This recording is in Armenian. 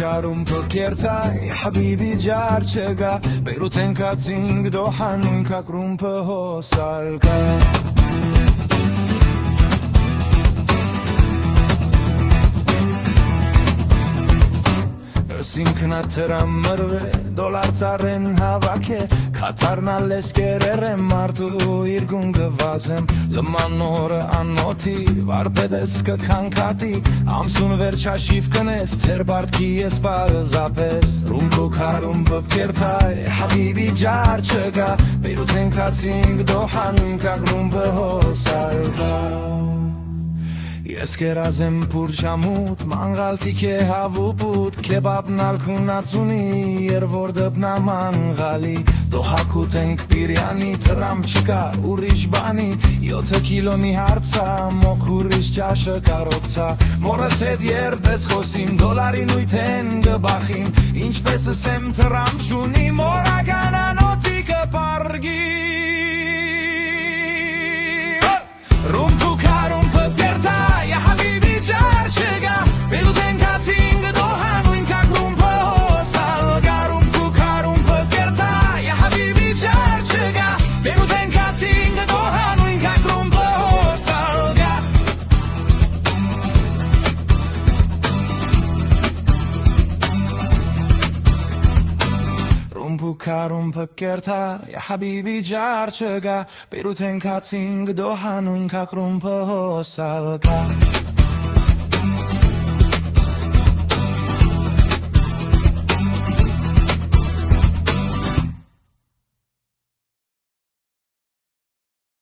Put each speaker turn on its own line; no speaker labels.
كارم بكرتاي حبيبي جار شقا بيروتين كاتسينج دوحان وين كاكروم بهو سالكا Ինքնա թրամրվե դոլար ծառեն հավաք է Կատարնալ ես կերեր եմ մարդու իր գունգը վազեմ Լման օրը անոթի վարպետ ես կքանքատի Ամսուն վերջաշիվ կնես թեր բարտքի ես պարզապես Ռումբո քարում բպկերթայ հաբիբի ջար չգա Բեյրութ ենքացինք դոհանում կակ ռումբը հոսալկա Ես կերազեմ պուրջամուտ, մանղալտիք է հավուպուտ Կեբաբն ալքունացունի, երվոր դպնա մանղալի Դոհակուտ ենք պիրյանի, տրամ չկա ուրիշ բանի 7 կիլոնի հարցա, մոք ուրիշ ճաշը կարոցա Մորս հետ երբես խոսիմ, դոլարի նույթ են գբախիմ Ինչպես ասեմ տրամ չունի, մորական անոթի կպարգի Ռումբու քարում պպկերտա Karum pakerta, ya habibi jar chega, Beirut en katsing dohanun kakrum po salka.